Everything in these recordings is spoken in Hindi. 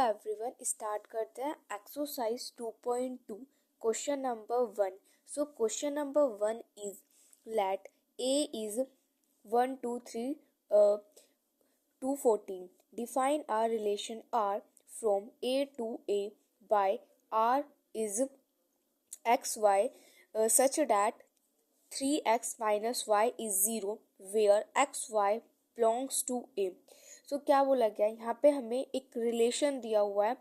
एवरीवन, स्टार्ट करते हैं exercise 2.2 question number 1। So question number 1 is let a is 1 2 3 to 14. Define our relation r from a to a by r is xy such that 3x minus y is 0 where xy belongs to a। सो क्या बोला गया यहाँ पे, हमें एक रिलेशन दिया हुआ है,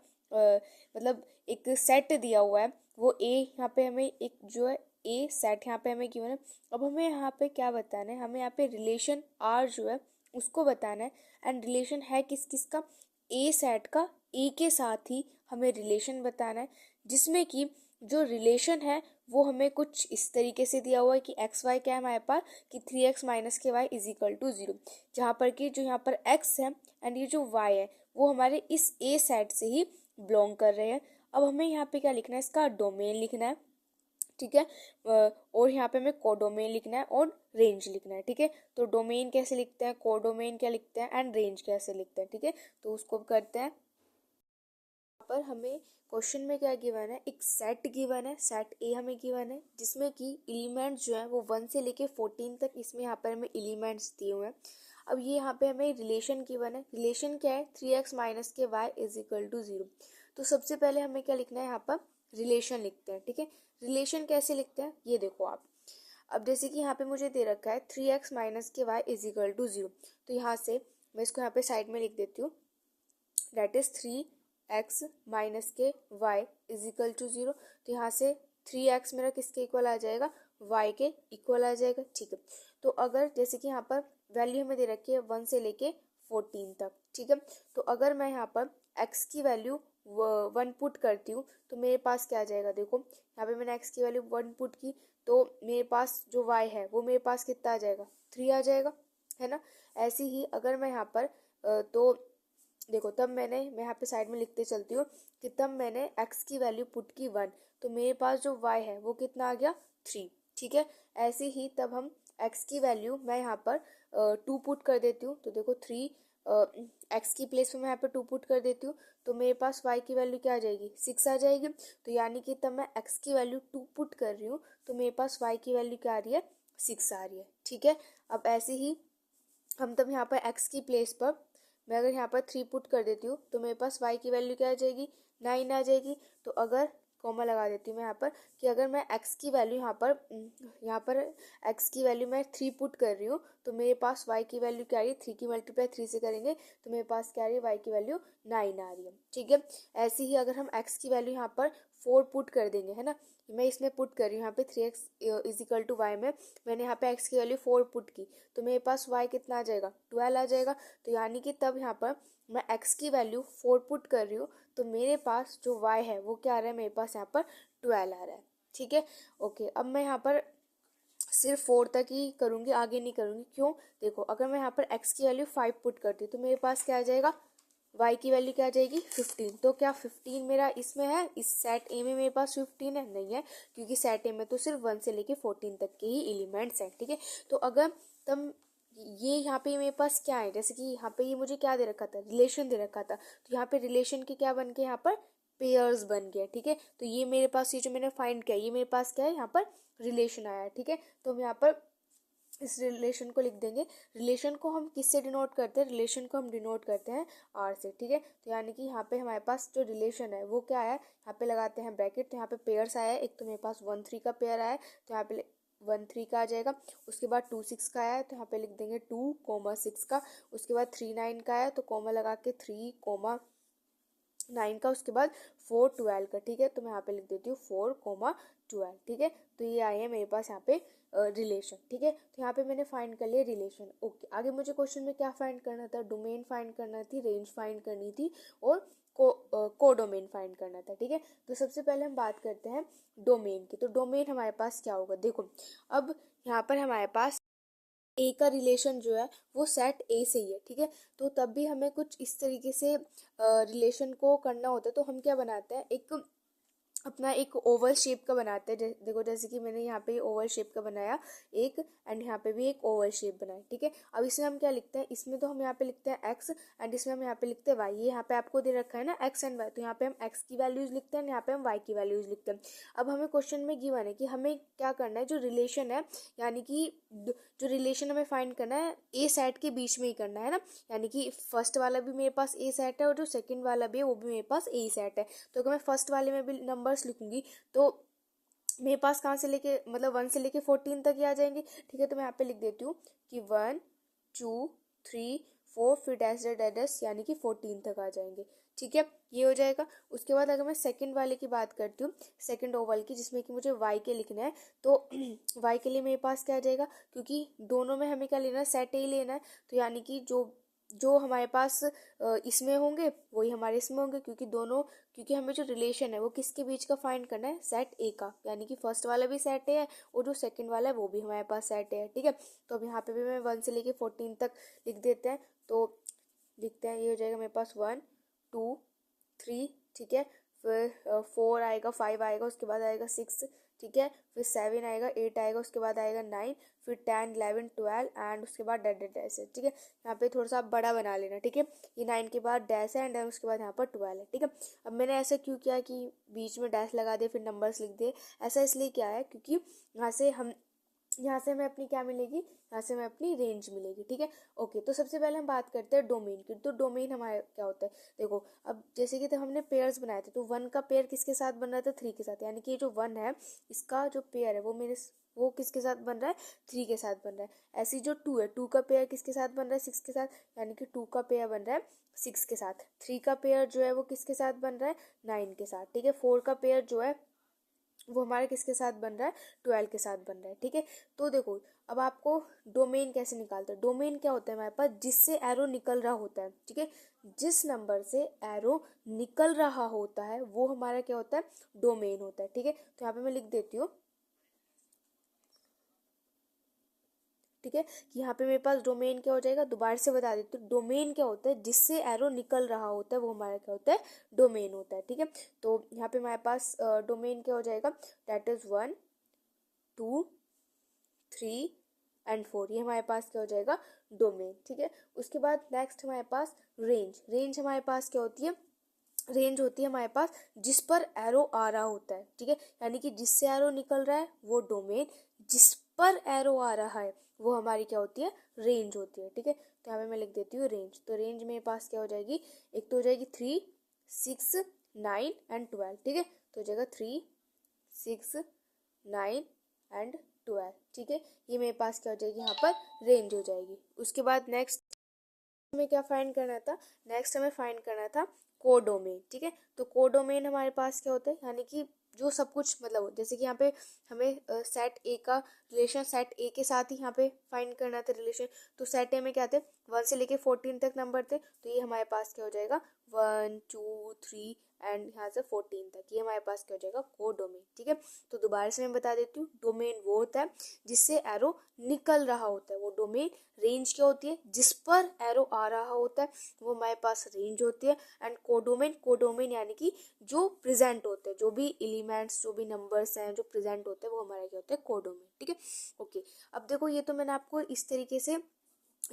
मतलब एक सेट दिया हुआ है। वो ए यहाँ पे हमें एक जो है ए सेट यहाँ पे हमें क्यों है। अब हमें यहाँ पे क्या बताना है, हमें यहाँ पे रिलेशन आर जो है उसको बताना है। एंड रिलेशन है किस किस का, ए सेट का ए के साथ ही हमें रिलेशन बताना है, जिसमें कि जो रिलेशन है वो हमें कुछ इस तरीके से दिया हुआ है कि एक्स वाई क्या है हमारे पास कि 3x माइनस के वाई इज इक्वल टू 0, जहाँ पर कि जो यहाँ पर x है एंड ये जो y है वो हमारे इस a सेट से ही बिलोंग कर रहे हैं। अब हमें यहाँ पे क्या लिखना है, इसका डोमेन लिखना है, ठीक है। और यहाँ पे हमें कोडोमेन लिखना है और रेंज लिखना है, ठीक है। तो डोमेन कैसे लिखते हैं, कोडोमेन क्या लिखते हैं एंड रेंज कैसे लिखते हैं, ठीक है। तो उसको करते हैं। पर हमें क्वेश्चन में क्या गिवन है, एक सेट गिवन है, सेट ए हमें गिवन है जिसमें कि एलिमेंट्स जो है वो 1 से लेके 14 तक इसमें यहाँ पर हमें एलिमेंट्स दिए हुए हैं। अब ये यहाँ पे हमें रिलेशन गिवन है, रिलेशन क्या है 3x माइनस के y इज इक्वल टू 0। तो सबसे पहले हमें क्या लिखना है, यहाँ पर रिलेशन लिखते हैं, ठीक है। रिलेशन कैसे लिखते हैं ये देखो आप। अब जैसे कि यहाँ पे मुझे दे रखा है 3x माइनस के y इज इक्वल टू 0, तो यहाँ से मैं इसको यहाँ पे साइड में लिख देती हूँ, दैट इज 3x माइनस के y इज इक्वल टू 0। तो यहाँ से 3x मेरा किसके इक्वल आ जाएगा, y के इक्वल आ जाएगा, ठीक है। तो अगर जैसे कि यहाँ पर वैल्यू हमें दे रखी है 1 से लेके 14 तक, ठीक है। तो अगर मैं यहाँ पर x की वैल्यू 1 पुट करती हूँ तो मेरे पास क्या आ जाएगा, देखो यहाँ पे मैंने x की वैल्यू 1 पुट की तो मेरे पास जो y है वो मेरे पास कितना आ जाएगा, 3 आ जाएगा, है ना। ऐसे ही अगर मैं यहाँ पर तो देखो तब मैं यहाँ पे साइड में लिखते चलती हूँ कि तब मैंने x की वैल्यू पुट की 1, तो मेरे पास जो y है वो कितना आ गया 3, ठीक है। ऐसे ही तब हम x की वैल्यू मैं यहाँ पर 2 पुट कर देती हूँ, तो देखो 3 x की प्लेस में मैं यहाँ पे 2 पुट कर देती हूँ तो मेरे पास y की वैल्यू क्या आ जाएगी, 6 आ जाएगी। तो यानी कि तब मैं x की वैल्यू 2 पुट कर रही हूँ तो मेरे पास y की वैल्यू क्या आ रही है, 6 आ रही है, ठीक है। अब ऐसे ही हम तब यहाँ पर x की प्लेस पर मैं अगर यहाँ पर 3 पुट कर देती हूँ तो मेरे पास y की वैल्यू क्या आ जाएगी, 9 आ जाएगी। तो अगर कॉमा लगा देती हूँ मैं यहाँ पर कि अगर मैं x की वैल्यू यहाँ पर x की वैल्यू मैं 3 पुट कर रही हूँ तो मेरे पास y की वैल्यू क्या आ रही है, 3 की मल्टीप्लाई 3 से करेंगे तो मेरे पास क्या आ रही है, y की वैल्यू 9 आ रही है, ठीक है। ऐसे ही अगर हम x की वैल्यू यहाँ पर 4 पुट कर देंगे, है ना, मैं इसमें पुट कर रही हूँ यहाँ पे 3x is equal to Y में मैंने यहाँ पे x की वैल्यू 4 पुट की तो मेरे पास y कितना आ जाएगा, 12 आ जाएगा। तो यानी कि तब यहाँ पर मैं x की वैल्यू 4 पुट कर रही हूँ तो मेरे पास जो y है वो क्या आ रहा है, मेरे पास यहाँ पर 12 आ रहा है, ठीक है। ओके, अब मैं यहाँ पर सिर्फ 4 तक ही करूँगी, आगे नहीं करूँगी, क्यों, देखो अगर मैं यहाँ पर x की वैल्यू 5 पुट करती हूँ तो मेरे पास क्या आ जाएगा, y की वैल्यू क्या आ जाएगी 15। तो क्या 15 मेरा इसमें है, इस सेट ए में मेरे पास 15 है, नहीं है, क्योंकि सेट ए में तो सिर्फ 1 से लेके 14 तक के ही एलिमेंट्स हैं, ठीक है। तो अगर तब ये यहाँ पे मेरे पास क्या है, जैसे कि यहाँ पे ये मुझे क्या दे रखा था, रिलेशन दे रखा था, तो यहाँ पे रिलेशन के क्या बन के यहाँ पर पेयर्स बन गया, ठीक है। तो ये मेरे पास ये जो मैंने फाइंड किया ये मेरे पास क्या है, यहाँ पर रिलेशन आया, ठीक है। तो हम यहाँ पर इस रिलेशन को लिख देंगे। रिलेशन को हम किससे डिनोट करते हैं, रिलेशन को हम डिनोट करते हैं आर से, ठीक है। तो यानी कि यहाँ पे हमारे पास जो रिलेशन है वो क्या है, यहाँ पे लगाते हैं ब्रैकेट, तो यहाँ पे पेयर्स आया है, एक तो मेरे पास 1 3 का पेयर आया है तो यहाँ पे 1 3 का आ जाएगा। उसके बाद 2 6 का आया है तो यहाँ पे लिख देंगे 2 6 का। उसके बाद 3 9 का आया तो कॉमा लगा के 3 9 का। उसके बाद 4 12 का, ठीक है। तो मैं यहाँ पे लिख देती हूँ 4 12, ठीक है। तो ये आए हैं मेरे पास यहाँ पे रिलेशन, ठीक है। तो यहाँ पे मैंने फाइंड कर लिया रिलेशन। ओके, आगे मुझे क्वेश्चन में क्या फाइंड करना था, डोमेन फाइंड करना थी, रेंज फाइंड करनी थी और कोडोमेन फाइंड करना था, ठीक है। तो सबसे पहले हम बात करते हैं डोमेन की। तो डोमेन हमारे पास क्या होगा, देखो अब यहाँ पर हमारे पास ए का रिलेशन जो है वो सेट ए से ही है, ठीक है। तो तब भी हमें कुछ इस तरीके से रिलेशन को करना होता है तो हम क्या बनाते हैं, एक अपना एक ओवल शेप का बनाते हैं। देखो जैसे कि मैंने यहाँ पे ओवल शेप का बनाया एक, एंड यहाँ पे भी एक ओवल शेप बनाया, ठीक है। अब इसमें हम क्या लिखते हैं, इसमें तो हम यहाँ पे लिखते हैं एक्स, एंड इसमें हम यहाँ पे लिखते हैं वाई। ये यहाँ पे आपको दे रखा है ना एक्स एंड वाई, तो यहाँ पे हम एक्स की वैल्यूज लिखते हैं, यहाँ पे हम वाई की वैल्यूज लिखते हैं। अब हमें क्वेश्चन में गिवन है कि हमें क्या करना है, जो रिलेशन है, यानी कि जो रिलेशन हमें फाइंड करना है ए सेट के बीच में ही करना है ना, यानी कि फर्स्ट वाला भी मेरे पास ए सेट है और जो सेकंड वाला भी है वो भी मेरे पास ए सेट है। तो अगर मैं फर्स्ट वाले में भी नंबर्स लिखूंगी तो मेरे पास कहाँ से लेके मतलब 1 से लेके 14 तक ही आ जाएंगे, ठीक है। तो मैं यहाँ पे लिख देती हूँ कि 1 2 3 4 फिर डैश डैश डैश यानी कि 14 तक आ जाएंगे, ठीक है। ये हो जाएगा। उसके बाद अगर मैं सेकंड वाले की बात करती हूँ, सेकंड ओवल की, जिसमें कि मुझे वाई के लिखना है, तो वाई के लिए मेरे पास क्या आ जाएगा, क्योंकि दोनों में हमें क्या लेना है, सेट ही लेना है, तो यानी कि जो जो हमारे पास इसमें होंगे वही हमारे इसमें होंगे, क्योंकि हमें जो रिलेशन है वो किसके बीच का फाइंड करना है, सेट ए का, यानी कि फर्स्ट वाला भी सेट ए है और जो सेकंड वाला है वो भी हमारे पास सेट ए है, ठीक है। तो अब यहाँ पे भी मैं 1 से लेके 14 तक लिख देते हैं। तो लिखते हैं, ये हो जाएगा मेरे पास 1 2 3, ठीक है। फिर 4 आएगा, 5 आएगा, उसके बाद आएगा 6, ठीक है। फिर 7 आएगा, 8 आएगा, उसके बाद आएगा 9, फिर 10 11 12 एंड उसके बाद डैश है, ठीक है। यहाँ पे थोड़ा सा बड़ा बना लेना, ठीक है। ये 9 के बाद डैश है एंड उसके बाद यहाँ पर 12 है, ठीक है। अब मैंने ऐसा क्यों किया कि बीच में डैश लगा दिए फिर नंबर्स लिख दिए, ऐसा इसलिए क्या है क्योंकि यहाँ से हमें अपनी क्या मिलेगी, यहाँ से हमें अपनी रेंज मिलेगी, ठीक है। ओके, तो सबसे पहले हम बात करते हैं डोमेन की। तो डोमेन हमारा क्या होता है, देखो अब जैसे कि तो हमने पेयर्स बनाए थे, तो 1 का पेयर किसके साथ बन रहा था, 3 के साथ, यानी कि जो 1 है इसका जो पेयर है वो किसके साथ बन रहा है, 3 के साथ बन रहा है। ऐसी जो 2 है, 2 का पेयर किसके साथ बन रहा है, 6 के साथ, यानी कि 2 का पेयर बन रहा है 6 के साथ। 3 का पेयर जो है वो किसके साथ बन रहा है, 9 के साथ, ठीक है। 4 का पेयर जो है वो हमारे किसके साथ बन रहा है, 12 के साथ बन रहा है, ठीक है। तो देखो अब आपको डोमेन कैसे निकालते हैं, डोमेन क्या होता है हमारे पास, जिससे एरो निकल रहा होता है, ठीक है। जिस नंबर से एरो निकल रहा होता है वो हमारा क्या होता है, डोमेन होता है, ठीक है। तो यहाँ पे मैं लिख देती हूँ, ठीक है, कि यहाँ पे मेरे पास डोमेन क्या हो जाएगा, दोबारा से बता देती हूँ। डोमेन क्या होता है, जिससे एरो निकल रहा होता है वो हमारा क्या होता है, डोमेन होता है, ठीक है। तो यहाँ पे हमारे पास डोमेन क्या हो जाएगा, दैट इज 1 2 3 एंड 4, ये हमारे पास क्या हो जाएगा, डोमेन, ठीक है। उसके बाद नेक्स्ट हमारे पास रेंज। रेंज हमारे पास क्या होती है, रेंज होती है हमारे पास जिस पर एरो आ रहा होता है, ठीक है, यानी कि जिससे एरो निकल रहा है वो डोमेन, जिस पर एरो आ रहा है वो हमारी क्या होती है, रेंज होती है, ठीक है। तो यहाँ पे मैं लिख देती हूँ रेंज। तो रेंज मेरे पास क्या हो जाएगी, एक तो हो जाएगी 3 6 9 एंड 12, ठीक है। तो हो जाएगा 3 6 9 एंड 12, ठीक है। ये मेरे पास क्या हो जाएगी, यहाँ पर रेंज हो जाएगी। उसके बाद नेक्स्ट हमें क्या फाइंड करना था, नेक्स्ट हमें फाइंड करना था कोडोमेन, ठीक है। तो कोडोमेन हमारे पास क्या होता है, यानी कि जो सब कुछ मतलब जैसे कि यहाँ पे हमें सेट ए का रिलेशन सेट ए के साथ ही यहाँ पे फाइंड करना था रिलेशन। तो सेट ए में क्या थे, 1 से लेके 14 तक नंबर थे, तो ये हमारे पास क्या हो जाएगा 1 2 3 एंड यहाँ से 14 तक, ये हमारे पास क्या हो जाएगा कोडोमेन, ठीक है। तो दोबारा से मैं बता देती हूँ, डोमेन वो होता है जिससे एरो निकल रहा होता है वो डोमेन। रेंज क्या होती है, जिस पर एरो आ रहा होता है वो हमारे पास रेंज होती है। एंड कोडोमेन यानी कि जो प्रेजेंट होते हैं, जो भी एलिमेंट्स जो भी नंबर्स हैं जो प्रेजेंट होते हैं वो हमारे क्या होते हैं, कोडोमेन, ठीक है। ओके, अब देखो ये तो मैंने आपको इस तरीके से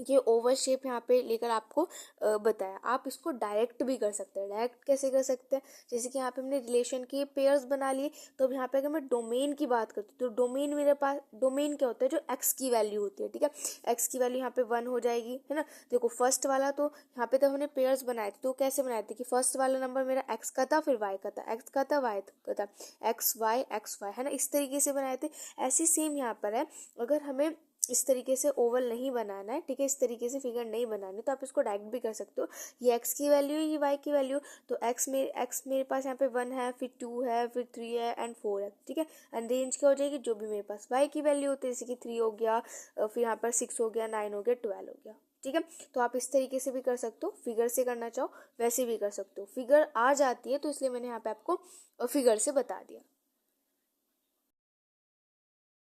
ये ओवल शेप यहाँ पे लेकर आपको बताया। आप इसको डायरेक्ट भी कर सकते हैं। डायरेक्ट कैसे कर सकते हैं, जैसे कि यहाँ पे हमने रिलेशन के पेयर्स बना लिए, तो अब यहाँ पे अगर मैं डोमेन की बात करती हूँ तो डोमेन मेरे पास, डोमेन क्या होता है, जो एक्स की वैल्यू होती है, ठीक है। एक्स की वैल्यू यहाँ पे 1 हो जाएगी, है ना। देखो फर्स्ट वाला तो यहाँ पे तो हमने पेयर्स बनाए थे, तो कैसे बनाए थे कि फर्स्ट वाला नंबर मेरा एक्स का था, फिर वाई का था, एक्स का था वाई का था, एक्स वाई, है ना, इस तरीके से बनाए थे। ऐसे सेम यहाँ पर है, अगर हमें इस तरीके से ओवल नहीं बनाना है, ठीक है, इस तरीके से फिगर नहीं बनानी, तो आप इसको डायरेक्ट भी कर सकते हो। ये एक्स की वैल्यू है, ये वाई की वैल्यू, तो एक्स मेरे पास यहाँ पे 1 है, फिर 2 है, फिर 3 है एंड 4 है, ठीक है। एंड रेंज क्या हो जाएगी, जो भी मेरे पास वाई की वैल्यू होती है, जैसे कि 3 हो गया, फिर यहाँ पर 6 हो गया, 9 हो गया, 12 हो गया, ठीक है। तो आप इस तरीके से भी कर सकते हो, फिगर से करना चाहो वैसे भी कर सकते हो। फिगर आ जाती है तो इसलिए मैंने यहाँ पे आपको फिगर से बता दिया।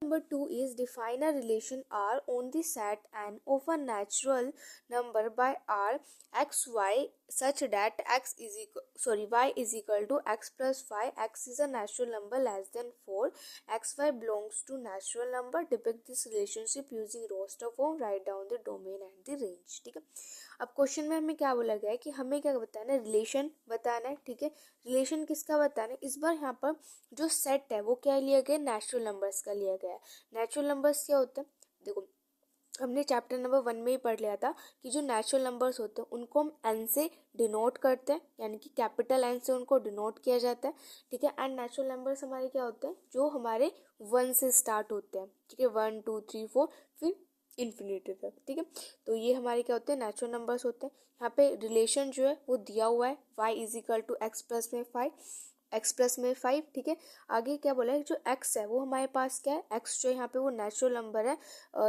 Number 2 is define a relation R on the set n of a natural number by R x y such that y is equal to x plus 5. X is a natural number less than 4. xy belongs to natural number. Depict this relationship using roster form. Write down the domain and the range. ठीक है, अब क्वेश्चन में हमें क्या बोला गया है कि हमें क्या बताना है, रिलेशन बताना है. ठीक है, रिलेशन किसका बताना है. इस बार यहाँ पर जो सेट है वो क्या लिया गया, नेचुरल नंबर्स का लिया गया है. नेचुरल नंबर्स क्या होते हैं, देखो हमने चैप्टर नंबर 1 में ही पढ़ लिया था कि जो नेचुरल नंबर्स होते हैं उनको हम एन से डिनोट करते हैं, यानी कि कैपिटल एन से उनको डिनोट किया जाता है. ठीक है, एंड नेचुरल नंबर्स हमारे क्या होते हैं, जो हमारे 1 से स्टार्ट होते हैं. ठीक है, 1 2 3 4 फिर इन्फिनिटी तक. ठीक है, तो ये हमारे क्या होते हैं, नेचुरल नंबर्स होते हैं. यहाँ पे रिलेशन जो है वो दिया हुआ है, y is equal to x plus में 5, एक्स प्लस में 5. ठीक है, आगे क्या बोला है, जो x है वो हमारे पास क्या है, x जो यहाँ पे वो नेचुरल नंबर है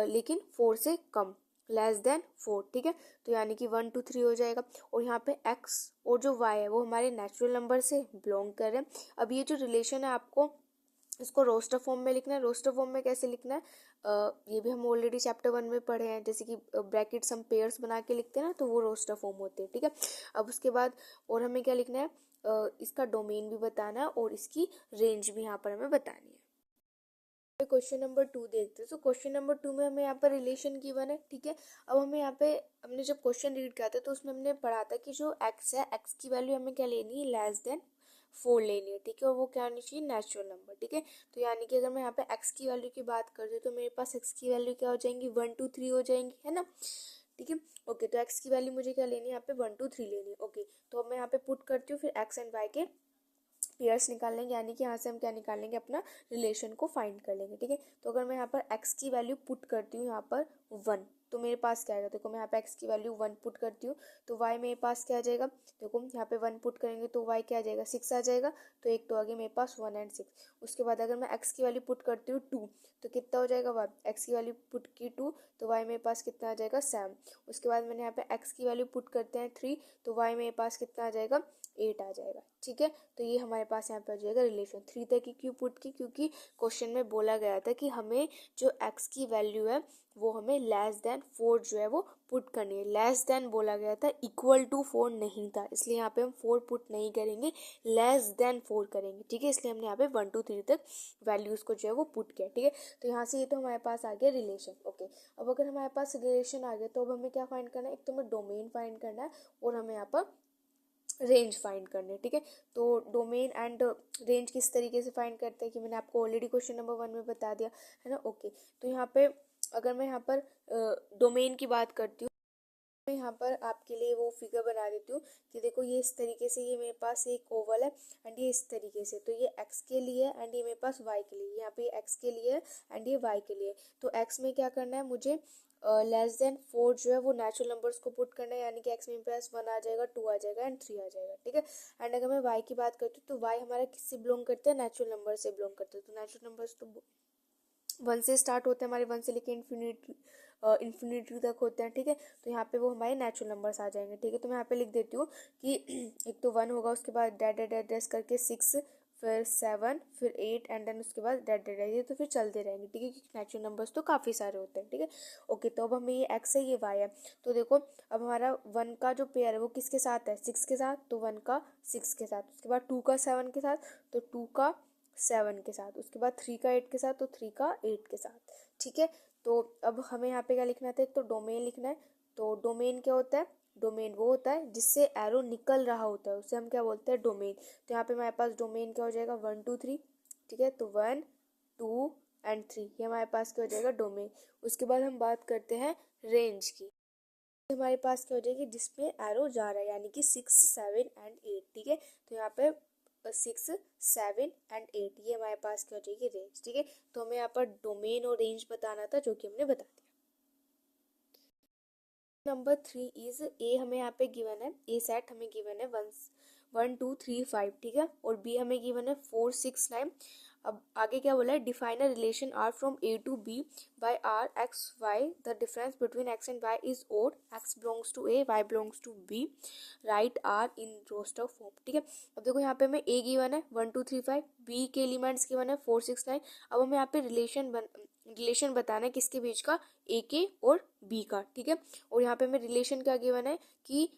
लेकिन 4 से कम, लेस देन 4. ठीक है, तो यानी कि 1 2 3 हो जाएगा. और यहाँ पे x और जो y है वो हमारे नेचुरल नंबर से बिलोंग कर रहे हैं. अब ये जो रिलेशन है आपको इसको रोस्टर फॉर्म में लिखना है. रोस्टर फॉर्म में कैसे लिखना है, ये भी हम ऑलरेडी चैप्टर 1 में पढ़े हैं, जैसे कि ब्रैकेट्स हम पेयर्स बना के लिखते हैं ना, तो वो रोस्टर फॉर्म होते हैं. ठीक है, अब उसके बाद और हमें क्या लिखना है, इसका डोमेन भी बताना है और इसकी रेंज भी यहाँ पर हमें बतानी है. क्वेश्चन नंबर 2 देखते हैं. तो क्वेश्चन नंबर 2 में हमें यहाँ पर रिलेशन गिवन है. ठीक है, अब हमें यहाँ पे हमने जब क्वेश्चन रीड किया था तो उसमें हमने पढ़ा था कि जो x है, x की वैल्यू हमें क्या लेनी है, लेस देन 4 लेनी है. ठीक है, और वो क्या होनी चाहिए, नेचुरल नंबर. ठीक है, तो यानी कि अगर मैं यहाँ पे x की वैल्यू की बात करती हूँ तो मेरे पास x की वैल्यू क्या हो जाएंगी, 1 2 3 हो जाएंगी, है ना. ठीक है, ओके, तो x की वैल्यू मुझे क्या लेनी है, यहाँ पे 1 2 3 लेनी है. ओके, तो अब मैं यहाँ पे पुट करती हूँ, फिर x एंड y के पेयर्स निकाल लेंगे, यानी कि यहाँ से हम क्या निकाल लेंगे, अपना रिलेशन को फाइंड कर लेंगे. ठीक है, तो अगर मैं यहाँ पर x की वैल्यू पुट करती हूँ यहाँ पर 1, तो मेरे पास क्या आएगा, देखो मैं यहाँ पे x की वैल्यू 1 पुट करती हूँ तो y मेरे पास क्या आ जाएगा, देखो यहाँ पे 1 पुट करेंगे तो y क्या आ जाएगा, 6 आ जाएगा. तो एक तो आगे मेरे पास 1 एंड 6. उसके बाद अगर मैं x की वैल्यू पुट करती हूँ 2, तो कितना हो जाएगा, x की वैल्यू पुट की 2 तो y मेरे पास कितना आ जाएगा, 7. उसके बाद मैंने यहाँ पे x की वैल्यू पुट करते हैं 3, तो y मेरे पास कितना आ जाएगा, 8 आ जाएगा. ठीक है, तो ये हमारे पास यहाँ पे आ जाएगा रिलेशन. 3 तक की क्यों पुट की, क्योंकि क्वेश्चन में बोला गया था कि हमें जो x की वैल्यू है वो हमें लेस देन 4 जो है वो पुट करनी है. लेस देन बोला गया था, इक्वल टू 4 नहीं था, इसलिए यहाँ पे हम 4 पुट नहीं करेंगे, लेस देन 4 करेंगे. ठीक है, इसलिए हमने यहाँ पे 1 2 3 तक वैल्यूज को जो है वो पुट किया. ठीक है, तो यहाँ से ये तो हमारे पास आ गया रिलेशन. ओके, अब अगर हमारे पास रिलेशन आ गया तो अब हमें क्या फाइंड करना है, एक तो हमें डोमेन फाइंड करना है और हमें यहाँ पर रेंज फाइंड करने. ठीक है, तो डोमेन एंड रेंज किस तरीके से फाइंड करते हैं कि मैंने आपको ऑलरेडी क्वेश्चन नंबर 1 में बता दिया है ना. ओके, तो यहाँ पे अगर मैं यहाँ पर डोमेन की बात करती हूँ, मैं यहाँ पर आपके लिए वो फिगर बना देती हूँ कि देखो ये इस तरीके से, ये मेरे पास एक ओवल है एंड ये इस तरीके से, तो ये x के लिए एंड ये मेरे पास y के लिए, यहाँ पे x के लिए एंड ये y के लिए. तो x में क्या करना है, मुझे लेस देन 4 जो है वो नेचुरल नंबर्स को पुट करना है, यानी कि x में पास 1 आ जाएगा, 2 आ जाएगा एंड 3 आ जाएगा. ठीक है, एंड अगर मैं y की बात करती हूँ तो y हमारा किससे बिलोंग करते हैं, नेचुरल नंबर से बिलोंग करते हैं. तो नेचुरल नंबर्स तो 1 से स्टार्ट होते हैं हमारे, 1 से लेके इन्फिनिटी तक होते हैं. ठीक है, तो यहाँ पे वो हमारे नेचुरल नंबर्स आ जाएंगे. ठीक है, तो मैं यहाँ पे लिख देती हूँ कि एक तो 1 होगा, उसके बाद डैट डैट डैट डैश करके 6, फिर 7, फिर 8 एंड देन उसके बाद डैट डैट डैट, तो फिर चलते रहेंगे. ठीक है, क्योंकि नेचुरल नंबर्स तो काफ़ी सारे होते हैं. ठीक है, ओके, तो अब हमें ये x है, ये y है. तो देखो अब हमारा 1 का जो पेयर है वो किसके साथ है, 6 के साथ, तो 1 का 6 के साथ. उसके बाद 2 का 7 के साथ, तो 2 का 7 के साथ. उसके बाद 3 का 8 के साथ, तो 3 का 8 के साथ. ठीक है, तो अब हमें यहाँ पे क्या लिखना था, एक तो डोमेन लिखना है. तो डोमेन क्या होता है, डोमेन वो होता है जिससे एरो निकल रहा होता है, उसे हम क्या बोलते हैं, डोमेन. तो यहाँ पे हमारे पास डोमेन क्या हो जाएगा, 1 2 3. ठीक है, तो 1 2 एंड 3 ये हमारे पास क्या हो जाएगा, डोमेन. उसके बाद हम बात करते हैं रेंज की. हमारे पास क्या हो जाएगी, जिसमें एरो जा रहा है, यानी कि 6 7 एंड 8. ठीक है, तो यहाँ पे 6 7 एंड 8 ये हमारे पास क्या हो जाएगी, रेंज. ठीक है, तो हमें यहाँ पर डोमेन और रेंज बताना था, जो कि हमने बता दिया. नंबर 3 इज ए हमें यहाँ पे गिवन है, ए सेट हमें गिवन है 1 2 3 5, ठीक है, और बी हमें गिवन है 4 6 9। अब आगे क्या बोला है, define a relation R from A to B by R x y, the difference between x and y is odd, x belongs to A y belongs to B, right R in roster form, ठीक है। अब देखो यहाँ पे हमें ए गिवन है 1 2 3 5, बी के एलिमेंट्स गिवन है 4 6 9। अब हमें यहाँ पे रिलेशन बताना है किसके बीच का, ए के और बी का, ठीक है। और यहाँ पे हमें रिलेशन क्या गिवन है कि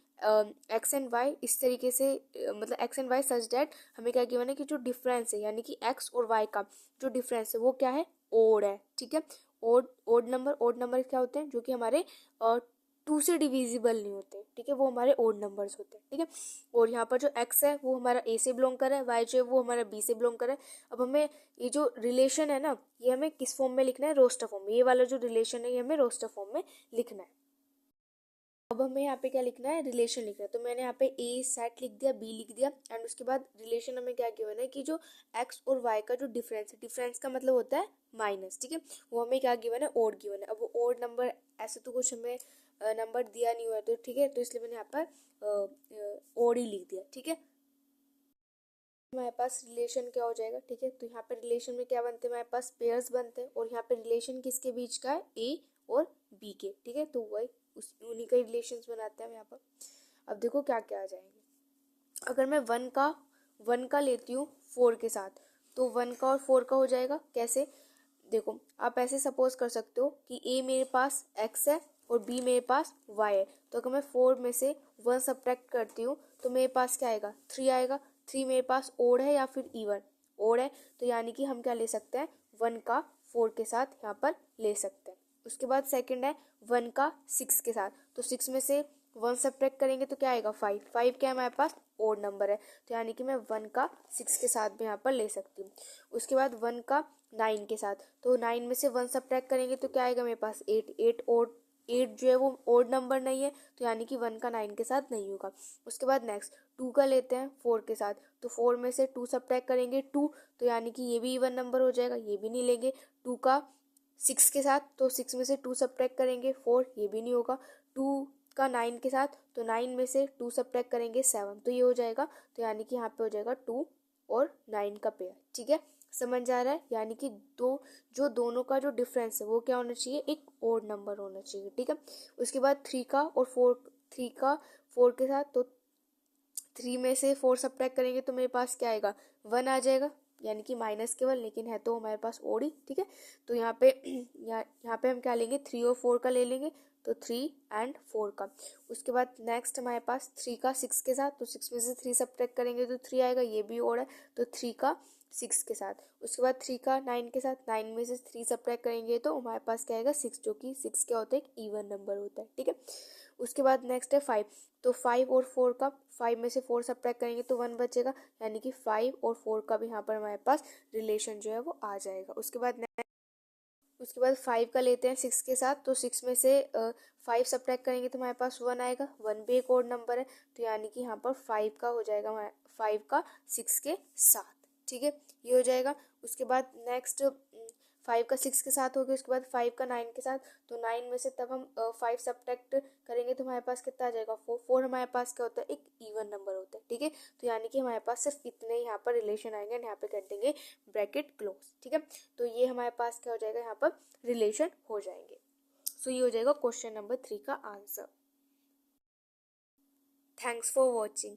एक्स एंड वाई इस तरीके से, मतलब x and y such that हमें क्या गिवन है कि जो डिफरेंस है यानी कि एक्स और वाई का जो डिफरेंस है वो क्या है, ओड है, ठीक है। ओड नंबर क्या होते हैं, जो कि हमारे 2 से डिविजिबल नहीं होते, ठीक है, वो हमारे ओड नंबर्स होते हैं, ठीक है। और यहाँ पर जो एक्स है वो हमारा ए से बिलोंग कर रहा है, वाई जो है वो हमारा बी से बिलोंग कर रहा है। अब हमें ये जो रिलेशन है ना, ये हमें किस फॉर्म में लिखना है, रोस्टर फॉर्म में। ये वाला जो रिलेशन है ये हमें रोस्टर फॉर्म में लिखना है। अब हमें यहाँ पे क्या लिखना है, रिलेशन लिखना है। तो मैंने यहाँ पे ए सेट लिख दिया, बी लिख दिया, एंड उसके बाद रिलेशन हमें क्या गिवन है कि जो एक्स और वाई का जो डिफरेंस है, डिफरेंस का मतलब होता है माइनस, ठीक है, वो हमें क्या गिवन है, ओड गिवन है। अब वो ओड नंबर ऐसे तो कुछ हमें नंबर दिया नहीं हुआ है, तो ठीक है, तो इसलिए मैंने यहाँ पर ओड ही लिख दिया, ठीक है। हमारे पास रिलेशन क्या हो जाएगा, ठीक है, तो यहाँ पे रिलेशन में क्या बनते हैं, हमारे पास पेयर्स बनते हैं, और यहाँ पे रिलेशन किसके बीच का है, ए और बी के, ठीक है, तो वही उन्हीं का रिलेशंस बनाते हैं हम यहाँ पर। अब देखो क्या क्या आ जाएंगे, अगर मैं वन का लेती हूँ 4 के साथ, तो 1 का और 4 का हो जाएगा कैसे, देखो आप ऐसे सपोज कर सकते हो कि ए मेरे पास एक्स है और बी मेरे पास वाई है, तो अगर मैं 4 में से 1 सब्ट्रैक्ट करती हूँ तो मेरे पास क्या आएगा, 3 आएगा। 3 मेरे पास ओड है या फिर इवन, ओड है, तो यानी कि हम क्या ले सकते हैं, 1 का 4 के साथ यहाँ पर ले सकते हैं। उसके बाद सेकंड है 1 का 6 के साथ, तो 6 में से 1 सब्ट्रैक्ट करेंगे तो क्या आएगा, 5। 5 क्या है हमारे पास, ओड नंबर है, तो यानी कि मैं 1 का 6 के साथ भी यहाँ पर ले सकती हूँ। उसके बाद 1 का 9 के साथ, तो 9 में से 1 सब्ट्रैक्ट करेंगे तो क्या आएगा मेरे पास, 8। 8 जो है वो ओड नंबर नहीं है, तो यानी कि 1 का 9 के साथ नहीं होगा। उसके बाद नेक्स्ट 2 का लेते हैं 4 के साथ, तो 4 में से 2 सब्ट्रैक्ट करेंगे 2, तो यानी कि ये भी इवन नंबर हो जाएगा, ये भी नहीं लेंगे। 2 का 6 के साथ, तो 6 में से 2 सब्ट्रैक्ट करेंगे 4, ये भी नहीं होगा। 2 का 9 के साथ, तो 9 में से 2 सब्ट्रैक्ट करेंगे 7, तो ये हो जाएगा, तो यानी कि यहाँ पे हो जाएगा 2 और 9 का पेयर, ठीक है, समझ आ रहा है। यानी कि दोनों का जो डिफरेंस है वो क्या होना चाहिए, एक ओड नंबर होना चाहिए, ठीक है। उसके बाद 3 का और 4 के साथ, तो 3 में से 4 सब्ट्रैक्ट करेंगे तो मेरे पास क्या आएगा, 1 आ जाएगा, यानी कि माइनस केवल, लेकिन है तो हमारे पास ओड ही, ठीक है। तो यहाँ पे यहाँ पे हम क्या लेंगे, 3 और 4 का ले लेंगे, तो 3 एंड 4 का। उसके बाद नेक्स्ट हमारे पास 3 का 6 के साथ, तो 6 में से 3 सब्ट्रैक्ट करेंगे तो 3 आएगा, ये भी ओड है, तो 3 का 6 के साथ। उसके बाद 3 का 9 के साथ, 9 में से 3 सब्ट्रैक्ट करेंगे तो हमारे पास क्या आएगा, 6, जो कि 6 क्या होता है, एक इवन नंबर होता है, ठीक है। उसके बाद नेक्स्ट है 5, तो 5 और 4 का, 5 में से 4 सब्ट्रैक्ट करेंगे तो 1 बचेगा, यानी कि 5 और 4 का भी यहाँ पर हमारे पास रिलेशन जो है वो आ जाएगा। उसके बाद 5 का लेते हैं 6 के साथ, तो 6 में से 5 सब्ट्रैक्ट करेंगे तो हमारे पास 1 आएगा, 1 भी एक और नंबर है, तो यानी कि यहाँ पर 5 का हो जाएगा, 5 का 6 के साथ, ठीक है, ये हो जाएगा। उसके बाद नेक्स्ट 5 का 6 के साथ हो गया, उसके बाद 5 का 9 के साथ, तो 9 में से तब हम 5 सब्ट्रैक्ट करेंगे तो हमारे पास कितना आ जाएगा, 4। 4 हमारे पास क्या होता है, एक इवन नंबर होता है, ठीक है, तो यानी कि हमारे पास सिर्फ इतने यहाँ पर रिलेशन आएंगे, यहाँ पे कर देंगे ब्रैकेट क्लोज, ठीक है। तो ये हमारे पास क्या हो जाएगा, यहाँ पर रिलेशन हो जाएंगे। सो ये हो जाएगा क्वेश्चन नंबर 3 का आंसर। Thanks for watching.